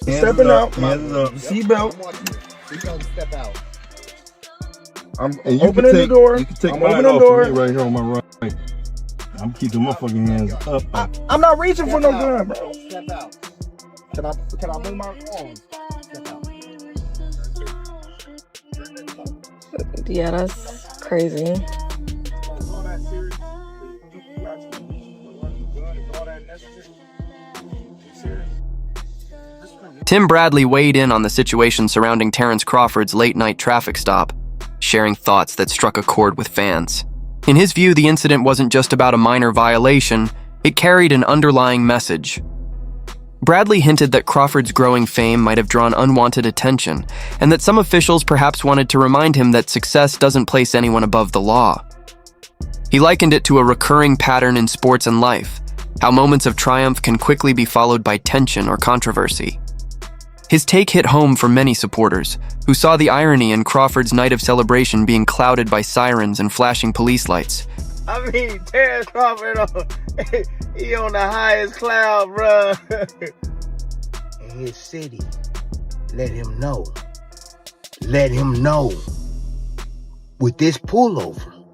Stepping out. Hands up. Seatbelt. He's gonna step out. I'm opening the door. You can take I'm mine opening the off door. of me right here on my right. I'm keeping my fucking hands up. I'm not reaching for no gun, bro. Step out. Can I move my arms? Step out. Yeah, that's crazy. Tim Bradley weighed in on the situation surrounding Terence Crawford's late-night traffic stop, sharing thoughts that struck a chord with fans. In his view, the incident wasn't just about a minor violation, it carried an underlying message. Bradley hinted that Crawford's growing fame might have drawn unwanted attention, and that some officials perhaps wanted to remind him that success doesn't place anyone above the law. He likened it to a recurring pattern in sports and life, how moments of triumph can quickly be followed by tension or controversy. His take hit home for many supporters, who saw the irony in Crawford's night of celebration being clouded by sirens and flashing police lights. I mean, Terence Crawford, he on the highest cloud, bro. In his city, let him know. Let him know. With this pullover,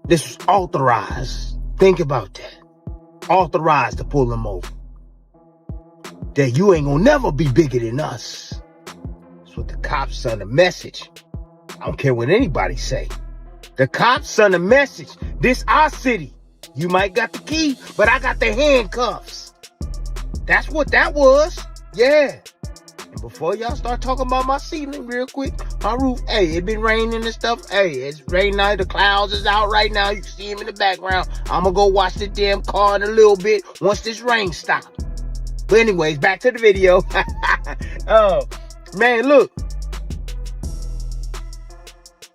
this was authorized. Think about that. Authorized to pull him over. That you ain't gonna never be bigger than us. That's what the cops send a message. I don't care what anybody say. The cops send a message. This our city. You might got the key, but I got the handcuffs. That's what that was. Yeah. And before y'all start talking about my ceiling real quick, my roof, hey, it been raining and stuff. Hey, it's raining now. The clouds is out right now. You can see him in the background. I'm gonna go watch the damn car in a little bit once this rain stops. But anyways, back to the video. Oh, man, look.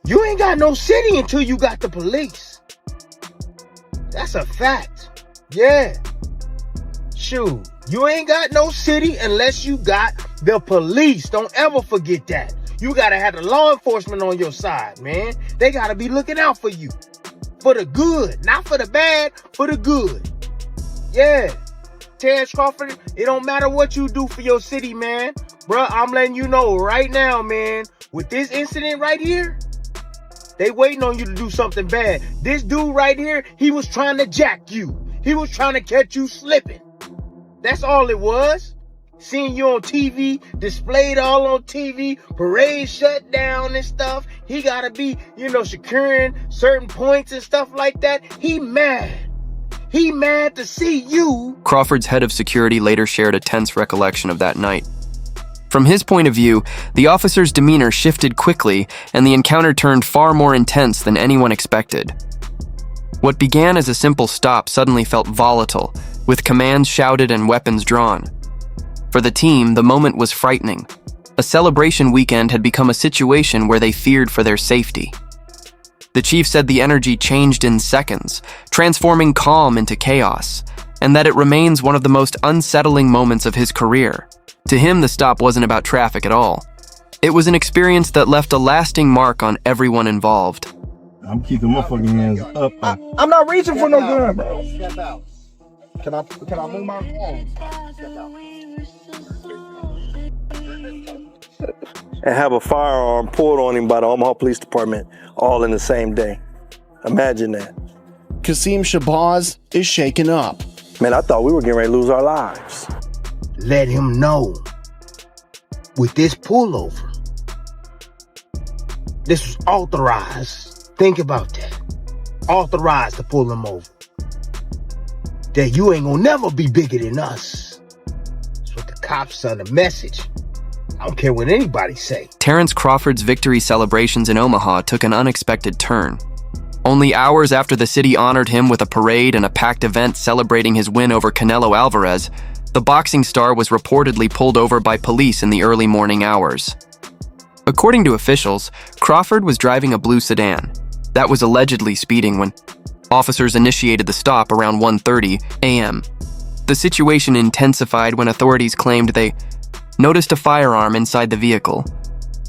You ain't got no city until you got the police. That's a fact. Yeah. Shoot. You ain't got no city unless you got the police. Don't ever forget that. You gotta have the law enforcement on your side, man. They gotta be looking out for you. For the good. Not for the bad, for the good. Yeah. Terence Crawford, it don't matter what you do for your city, man. Bruh, I'm letting you know right now, man. With this incident right here, they waiting on you to do something bad. This dude right here, he was trying to jack you. He was trying to catch you slipping. That's all it was. Seeing you on TV, displayed all on TV, parade shut down and stuff. He gotta be, securing certain points and stuff like that. He mad. He mad to see you. Crawford's head of security later shared a tense recollection of that night. From his point of view, the officer's demeanor shifted quickly, and the encounter turned far more intense than anyone expected. What began as a simple stop suddenly felt volatile, with commands shouted and weapons drawn. For the team, the moment was frightening. A celebration weekend had become a situation where they feared for their safety. The chief said the energy changed in seconds, transforming calm into chaos, and that it remains one of the most unsettling moments of his career. To him, the stop wasn't about traffic at all. It was an experience that left a lasting mark on everyone involved. I'm keeping my fucking hands up. I'm not reaching for no gun, bro. Step out. Can I move my arms? Step out. And have a firearm pulled on him by the Omaha Police Department all in the same day. Imagine that. Qasim Shabazz is shaken up. Man, I thought we were getting ready to lose our lives. Let him know. With this pullover, this was authorized. Think about that. Authorized to pull him over. That you ain't gonna never be bigger than us. That's what the cops send a message. I don't care what anybody say. Terence Crawford's victory celebrations in Omaha took an unexpected turn. Only hours after the city honored him with a parade and a packed event celebrating his win over Canelo Alvarez, the boxing star was reportedly pulled over by police in the early morning hours. According to officials, Crawford was driving a blue sedan that was allegedly speeding when officers initiated the stop around 1:30 a.m. The situation intensified when authorities claimed they noticed a firearm inside the vehicle,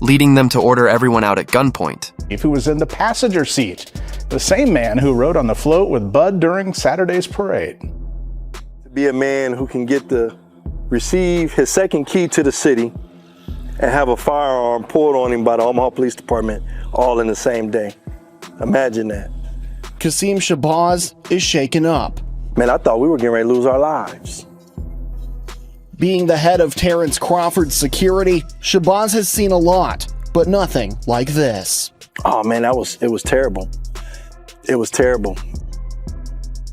leading them to order everyone out at gunpoint. Who was in the passenger seat, the same man who rode on the float with Bud during Saturday's parade. To be a man who can get the receive his second key to the city, and have a firearm pulled on him by the Omaha Police Department all in the same day. Imagine that. Qasim Shabazz is shaken up. Man, I thought we were getting ready to lose our lives. Being the head of Terence Crawford's security, Shabazz has seen a lot, but nothing like this. Oh man, it was terrible. It was terrible.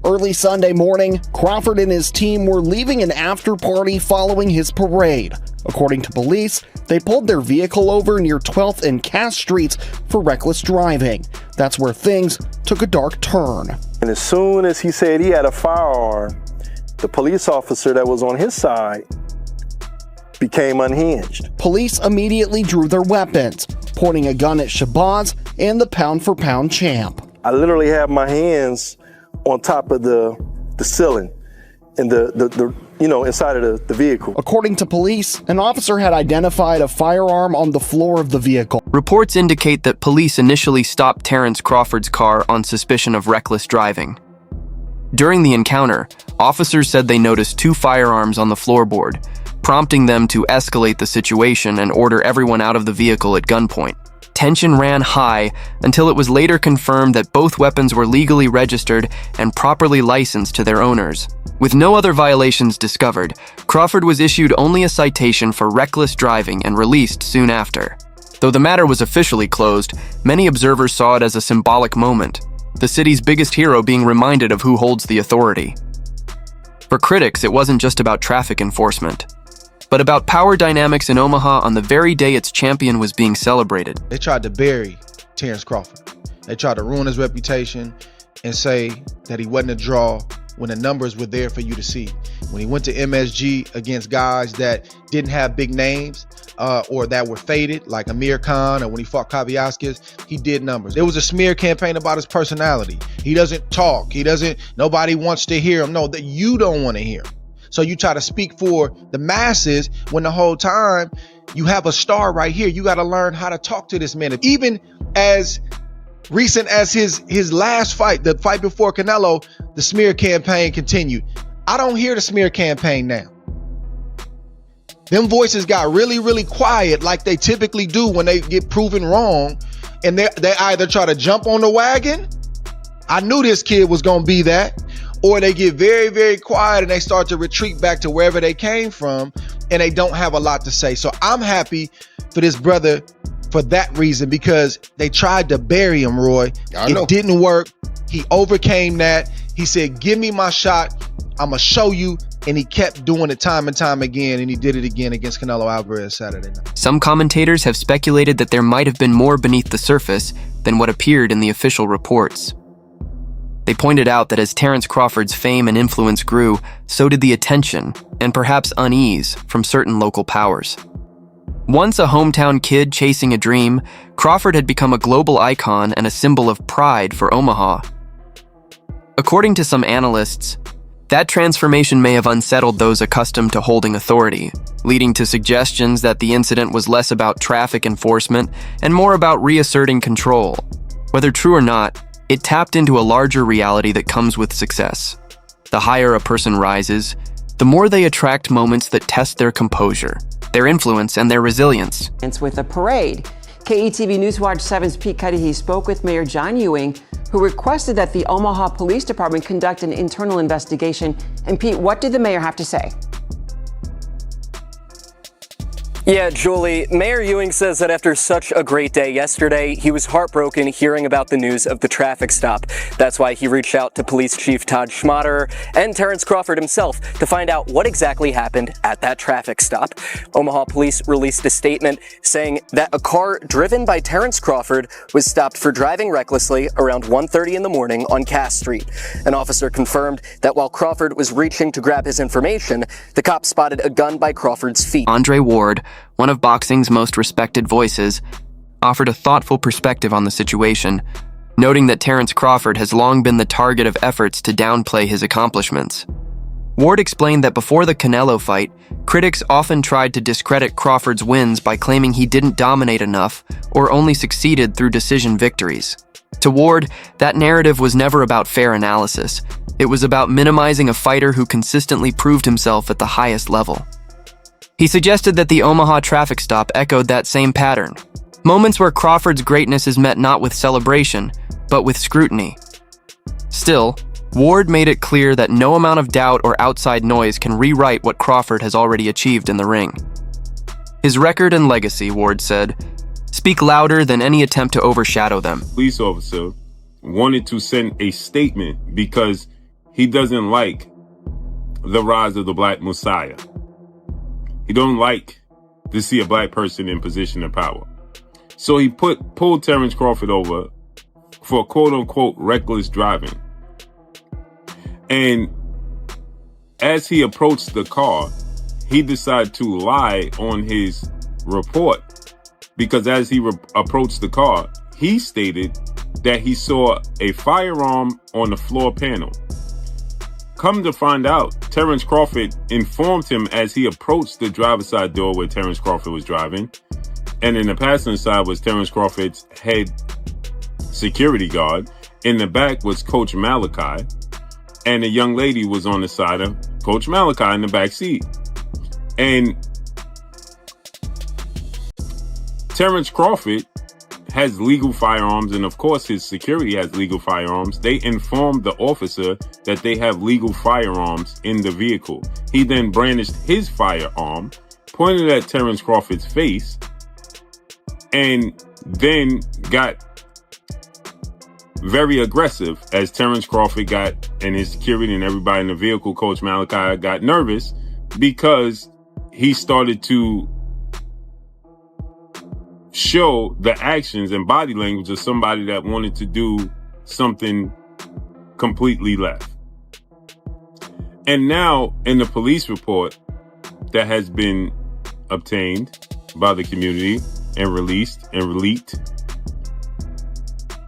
Early Sunday morning, Crawford and his team were leaving an after-party following his parade. According to police, they pulled their vehicle over near 12th and Cass Streets for reckless driving. That's where things took a dark turn. And as soon as he said he had a firearm, the police officer that was on his side became unhinged. Police immediately drew their weapons, pointing a gun at Shabazz and the pound-for-pound champ. I literally had my hands on top of the ceiling and inside of the vehicle. According to police, an officer had identified a firearm on the floor of the vehicle. Reports indicate that police initially stopped Terence Crawford's car on suspicion of reckless driving. During the encounter, officers said they noticed 2 firearms on the floorboard, prompting them to escalate the situation and order everyone out of the vehicle at gunpoint. Tension ran high until it was later confirmed that both weapons were legally registered and properly licensed to their owners. With no other violations discovered, Crawford was issued only a citation for reckless driving and released soon after. Though the matter was officially closed, many observers saw it as a symbolic moment, the city's biggest hero being reminded of who holds the authority. For critics, it wasn't just about traffic enforcement, but about power dynamics in Omaha on the very day its champion was being celebrated. They tried to bury Terence Crawford. They tried to ruin his reputation and say that he wasn't a draw when the numbers were there for you to see. When he went to MSG against guys that didn't have big names or that were faded, like Amir Khan, or when he fought Kaviaskis, he did numbers. It was a smear campaign about his personality. He doesn't talk. Nobody wants to hear him. No, that you don't want to hear. So you try to speak for the masses when the whole time you have a star right here. You got to learn how to talk to this man. Even as recent as his last fight, the fight before Canelo, the smear campaign continued. I don't hear the smear campaign now. Them voices got really, really quiet like they typically do when they get proven wrong. And they either try to jump on the wagon. I knew this kid was going to be that. Or they get very, very quiet and they start to retreat back to wherever they came from and they don't have a lot to say. So I'm happy for this brother for that reason, because they tried to bury him, Roy. It didn't work. He overcame that. He said, give me my shot. I'm going to show you. And he kept doing it time and time again. And he did it again against Canelo Alvarez Saturday night. Some commentators have speculated that there might have been more beneath the surface than what appeared in the official reports. They pointed out that as Terence Crawford's fame and influence grew, so did the attention, and perhaps unease, from certain local powers. Once a hometown kid chasing a dream, Crawford had become a global icon and a symbol of pride for Omaha. According to some analysts, that transformation may have unsettled those accustomed to holding authority, leading to suggestions that the incident was less about traffic enforcement and more about reasserting control. Whether true or not, it tapped into a larger reality that comes with success. The higher a person rises, the more they attract moments that test their composure, their influence, and their resilience. With a parade, KETV Newswatch 7's Pete Cudahy spoke with Mayor John Ewing, who requested that the Omaha Police Department conduct an internal investigation. And Pete, what did the mayor have to say? Yeah, Julie, Mayor Ewing says that after such a great day yesterday, he was heartbroken hearing about the news of the traffic stop. That's why he reached out to Police Chief Todd Schmaderer and Terence Crawford himself to find out what exactly happened at that traffic stop. Omaha police released a statement saying that a car driven by Terence Crawford was stopped for driving recklessly around 1:30 in the morning on Cass Street. An officer confirmed that while Crawford was reaching to grab his information, the cop spotted a gun by Crawford's feet. Andre Ward, one of boxing's most respected voices, offered a thoughtful perspective on the situation, noting that Terence Crawford has long been the target of efforts to downplay his accomplishments. Ward explained that before the Canelo fight, critics often tried to discredit Crawford's wins by claiming he didn't dominate enough or only succeeded through decision victories. To Ward, that narrative was never about fair analysis. It was about minimizing a fighter who consistently proved himself at the highest level. He suggested that the Omaha traffic stop echoed that same pattern. Moments where Crawford's greatness is met not with celebration, but with scrutiny. Still, Ward made it clear that no amount of doubt or outside noise can rewrite what Crawford has already achieved in the ring. His record and legacy, Ward said, speak louder than any attempt to overshadow them. Police officer wanted to send a statement because he doesn't like the rise of the Black Messiah. He don't like to see a black person in position of power. So he pulled Terence Crawford over for quote-unquote reckless driving. And as he approached the car, he decided to lie on his report, because as he approached the car, he stated that he saw a firearm on the floor panel. Come to find out, Terence Crawford informed him as he approached the driver's side door where Terence Crawford was driving, and in the passenger side was Terence Crawford's head security guard. In the back was Coach Malachi, and a young lady was on the side of Coach Malachi in the back seat. And Terence Crawford has legal firearms, and of course his security has legal firearms. They informed the officer that they have legal firearms in the vehicle. He then brandished his firearm, pointed at Terence Crawford's face, and then got very aggressive as Terence Crawford got, and his security and everybody in the vehicle, Coach Malachi, got nervous because he started to show the actions and body language of somebody that wanted to do something completely left. And now in the police report that has been obtained by the community and released and leaked,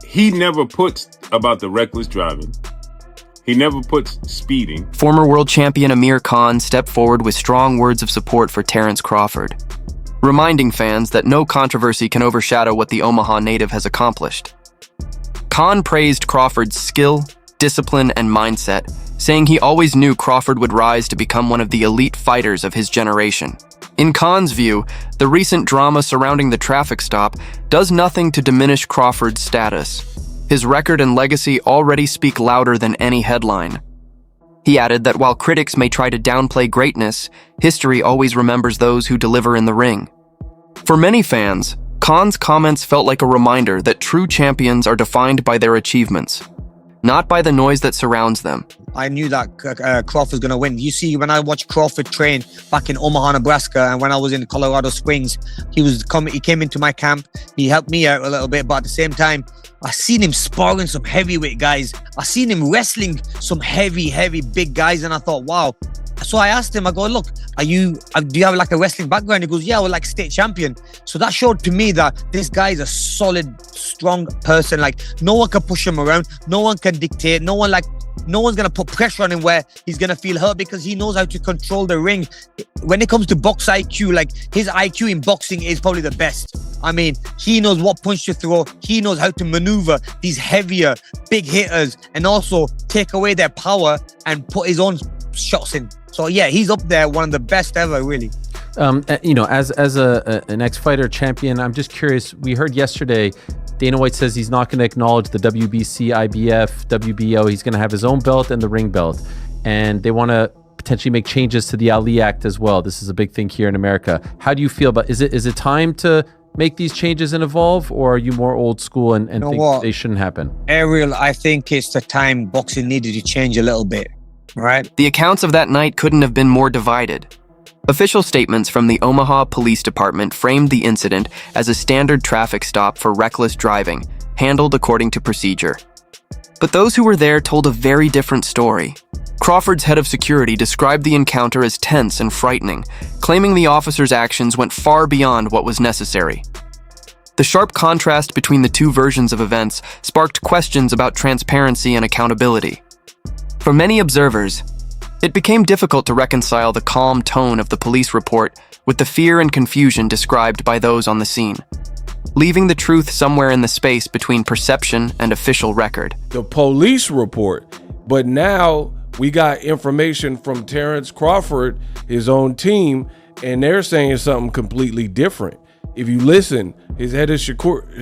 he never puts about the reckless driving. He never puts speeding. Former world champion Amir Khan stepped forward with strong words of support for Terence Crawford, reminding fans that no controversy can overshadow what the Omaha native has accomplished. Khan praised Crawford's skill, discipline, and mindset, saying he always knew Crawford would rise to become one of the elite fighters of his generation. In Khan's view, the recent drama surrounding the traffic stop does nothing to diminish Crawford's status. His record and legacy already speak louder than any headline. He added that while critics may try to downplay greatness, history always remembers those who deliver in the ring. For many fans, Khan's comments felt like a reminder that true champions are defined by their achievements, not by the noise that surrounds them. I knew that Crawford was going to win. You see, when I watched Crawford train back in Omaha, Nebraska, and when I was in Colorado Springs, he came into my camp. He helped me out a little bit, but at the same time, I seen him sparring some heavyweight guys. I seen him wrestling some heavy, big guys, and I thought, wow. So I asked him, I go, look, do you have like a wrestling background? He goes, yeah, we're like state champion. So that showed to me that this guy is a solid, strong person. Like, no one can push him around. No one can dictate. No one's going to put pressure on him where he's going to feel hurt, because he knows how to control the ring. When it comes to box IQ, like, his IQ in boxing is probably the best. I mean, he knows what punch to throw. He knows how to maneuver these heavier, big hitters and also take away their power and put his own shots in. So yeah, he's up there, one of the best ever, really. As an ex-fighter champion, I'm just curious. We heard yesterday Dana White says he's not going to acknowledge the WBC, IBF, WBO. He's going to have his own belt and the ring belt. And they want to potentially make changes to the Ali Act as well. This is a big thing here in America. How do you feel about, is it time to make these changes and evolve, or are you more old school and think they shouldn't happen? Ariel, I think it's the time boxing needed to change a little bit, right? The accounts of that night couldn't have been more divided. Official statements from the Omaha Police Department framed the incident as a standard traffic stop for reckless driving, handled according to procedure. But those who were there told a very different story. Crawford's head of security described the encounter as tense and frightening, claiming the officer's actions went far beyond what was necessary. The sharp contrast between the two versions of events sparked questions about transparency and accountability. For many observers, it became difficult to reconcile the calm tone of the police report with the fear and confusion described by those on the scene, leaving the truth somewhere in the space between perception and official record. The police report, but now we got information from Terence Crawford, his own team, and they're saying something completely different. If you listen, his head of security,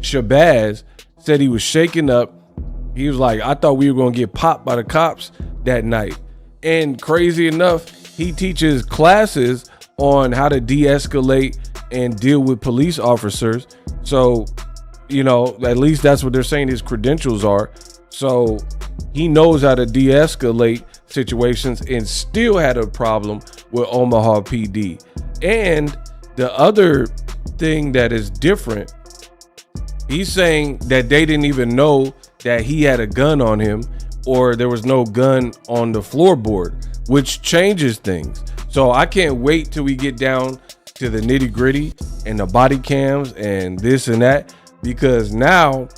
Shabazz, said he was shaken up. He was like, I thought we were going to get popped by the cops that night. And crazy enough, he teaches classes on how to de-escalate and deal with police officers. So, you know, at least that's what they're saying his credentials are. So he knows how to de-escalate situations and still had a problem with Omaha PD. And the other thing that is different, he's saying that they didn't even know that he had a gun on him or there was no gun on the floorboard, which changes things. So I can't wait till we get down to the nitty gritty and the body cams and this and that, because now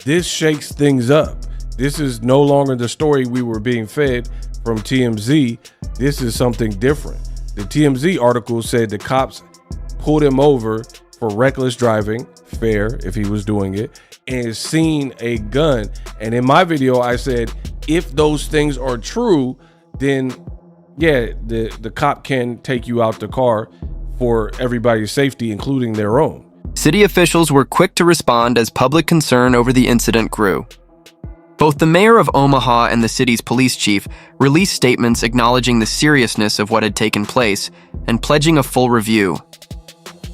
this shakes things up. This is no longer the story we were being fed from TMZ. This is something different. The TMZ article said the cops pulled him over for reckless driving, fair if he was doing it, and seen a gun. And in my video, I said, if those things are true, then yeah, the cop can take you out the car for everybody's safety, including their own. City officials were quick to respond as public concern over the incident grew. Both the mayor of Omaha and the city's police chief released statements acknowledging the seriousness of what had taken place and pledging a full review.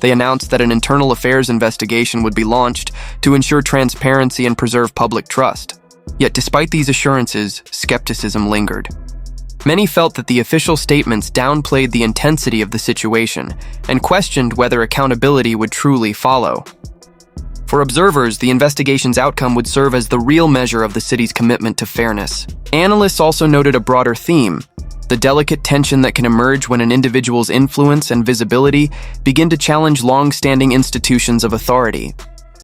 They announced that an internal affairs investigation would be launched to ensure transparency and preserve public trust. Yet despite these assurances, skepticism lingered. Many felt that the official statements downplayed the intensity of the situation and questioned whether accountability would truly follow. For observers, the investigation's outcome would serve as the real measure of the city's commitment to fairness. Analysts also noted a broader theme: the delicate tension that can emerge when an individual's influence and visibility begin to challenge long-standing institutions of authority.